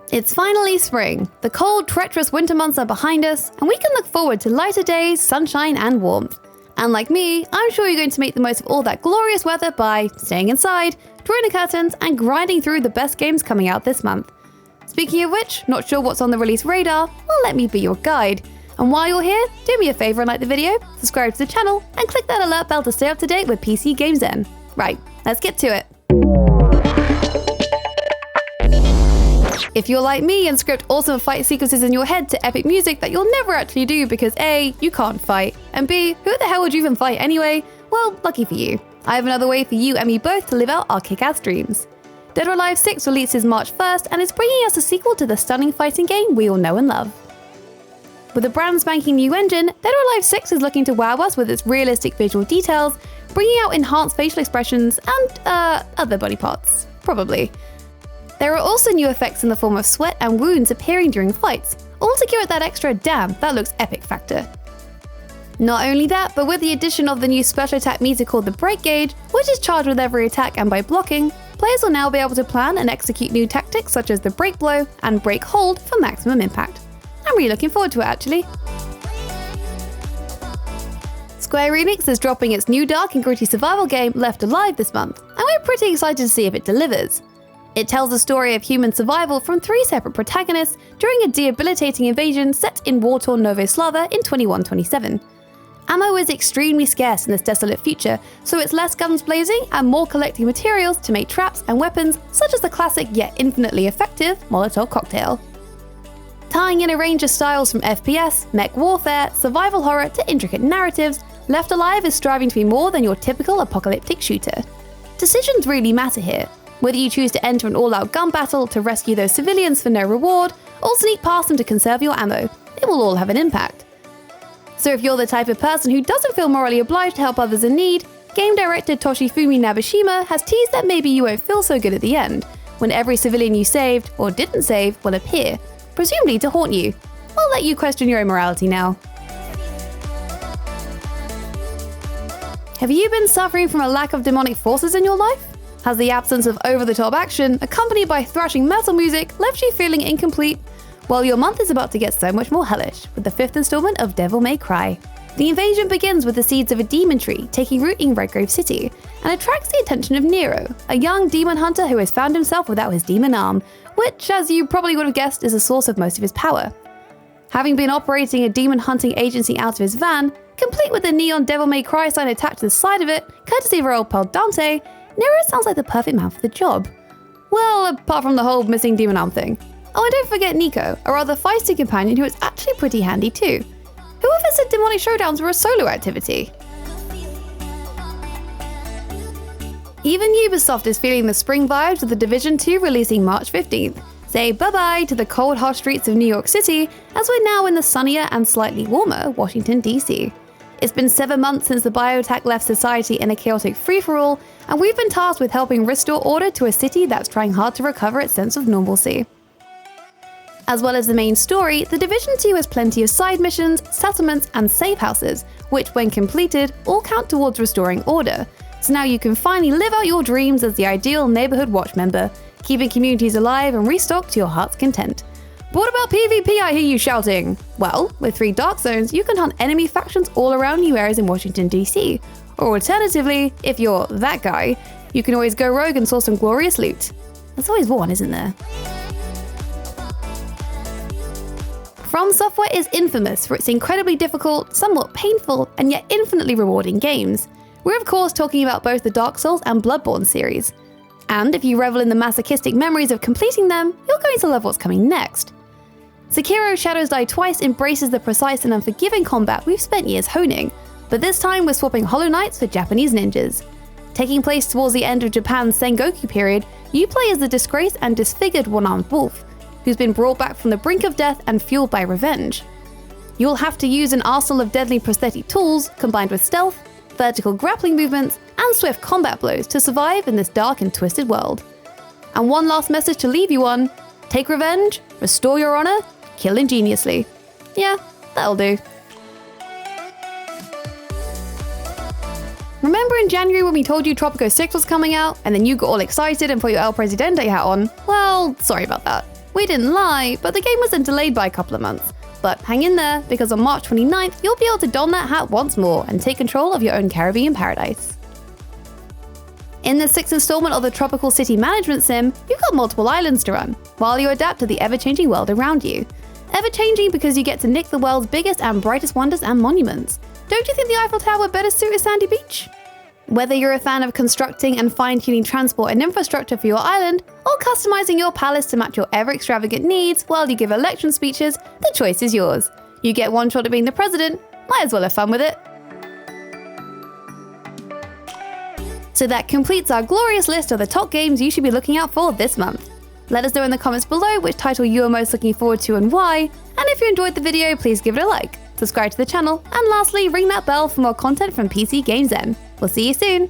It's finally spring. The cold, treacherous winter months are behind us, and we can look forward to lighter days, sunshine, and warmth. And like me, I'm sure you're going to make the most of all that glorious weather by staying inside, drawing the curtains, and grinding through the best games coming out this month. Speaking of which, not sure what's on the release radar? Well, let me be your guide. And while you're here, do me a favor and like the video, subscribe to the channel, and click that alert bell to stay up to date with PCGamesN. Right, let's get to it. If you're like me and script awesome fight sequences in your head to epic music that you'll never actually do because A, you can't fight, and B, who the hell would you even fight anyway? Well, lucky for you. I have another way for you and me both to live out our kick-ass dreams. Dead or Alive 6 releases March 1st and is bringing us a sequel to the stunning fighting game we all know and love. With a brand spanking new engine, Dead or Alive 6 is looking to wow us with its realistic visual details, bringing out enhanced facial expressions and, other body parts. Probably. There are also new effects in the form of sweat and wounds appearing during fights, all to give it that extra damn, that looks epic factor. Not only that, but with the addition of the new special attack meter called the Break Gauge, which is charged with every attack and by blocking, players will now be able to plan and execute new tactics such as the Break Blow and Break Hold for maximum impact. I'm really looking forward to it actually. Square Enix is dropping its new dark and gritty survival game Left Alive this month, and we're pretty excited to see if it delivers. It tells the story of human survival from 3 separate protagonists during a debilitating invasion set in war-torn Novoslava in 2127. Ammo is extremely scarce in this desolate future, so it's less guns blazing and more collecting materials to make traps and weapons such as the classic yet infinitely effective Molotov cocktail. Tying in a range of styles from FPS, mech warfare, survival horror to intricate narratives, Left Alive is striving to be more than your typical apocalyptic shooter. Decisions really matter here. Whether you choose to enter an all-out gun battle to rescue those civilians for no reward, or sneak past them to conserve your ammo, it will all have an impact. So if you're the type of person who doesn't feel morally obliged to help others in need, game director Toshifumi Nabeshima has teased that maybe you won't feel so good at the end, when every civilian you saved, or didn't save, will appear, presumably to haunt you. I'll let you question your own morality now. Have you been suffering from a lack of demonic forces in your life? Has the absence of over-the-top action, accompanied by thrashing metal music, left you feeling incomplete? Well, your month is about to get so much more hellish with the 5th installment of Devil May Cry. The invasion begins with the seeds of a demon tree taking root in Redgrave City, and attracts the attention of Nero, a young demon hunter who has found himself without his demon arm, which, as you probably would have guessed, is the source of most of his power. Having been operating a demon hunting agency out of his van, complete with the neon Devil May Cry sign attached to the side of it, courtesy of our old pal Dante, Nero sounds like the perfect man for the job. Well, apart from the whole missing demon arm thing. Oh, and don't forget Nico, a rather feisty companion who is actually pretty handy too. Whoever said demonic showdowns were a solo activity? Even Ubisoft is feeling the spring vibes of The Division 2 releasing March 15th. Say bye-bye to the cold, harsh streets of New York City, as we're now in the sunnier and slightly warmer Washington, D.C. It's been 7 months since the biotech left society in a chaotic free-for-all, and we've been tasked with helping restore order to a city that's trying hard to recover its sense of normalcy. As well as the main story, The Division 2 has plenty of side missions, settlements, and safe houses, which, when completed, all count towards restoring order. So now you can finally live out your dreams as the ideal neighborhood watch member, keeping communities alive and restocked to your heart's content. But what about PvP, I hear you shouting? Well, with 3 dark zones, you can hunt enemy factions all around new areas in Washington, D.C. Or alternatively, if you're that guy, you can always go rogue and source some glorious loot. There's always one, isn't there? From Software is infamous for its incredibly difficult, somewhat painful, and yet infinitely rewarding games. We're of course talking about both the Dark Souls and Bloodborne series. And if you revel in the masochistic memories of completing them, you're going to love what's coming next. Sekiro Shadows Die Twice embraces the precise and unforgiving combat we've spent years honing, but this time we're swapping Hollow Knights for Japanese ninjas. Taking place towards the end of Japan's Sengoku period, you play as the disgraced and disfigured one-armed wolf, who's been brought back from the brink of death and fueled by revenge. You'll have to use an arsenal of deadly prosthetic tools, combined with stealth, vertical grappling movements, and swift combat blows to survive in this dark and twisted world. And one last message to leave you on: take revenge, restore your honor, kill ingeniously. Yeah, that'll do. Remember in January when we told you Tropico 6 was coming out, and then you got all excited and put your El Presidente hat on? Well, sorry about that. We didn't lie, but the game wasn't delayed by a couple of months. But hang in there, because on March 29th, you'll be able to don that hat once more and take control of your own Caribbean paradise. In the 6th installment of the Tropical City Management Sim, you've got multiple islands to run, while you adapt to the ever-changing world around you. Ever-changing because you get to nick the world's biggest and brightest wonders and monuments. Don't you think the Eiffel Tower would better suit a sandy beach? Whether you're a fan of constructing and fine-tuning transport and infrastructure for your island, or customizing your palace to match your ever-extravagant needs while you give election speeches, the choice is yours. You get one shot at being the president, might as well have fun with it. So that completes our glorious list of the top games you should be looking out for this month. Let us know in the comments below which title you are most looking forward to and why, and if you enjoyed the video, please give it a like, subscribe to the channel, and lastly, ring that bell for more content from PCGamesN. We'll see you soon!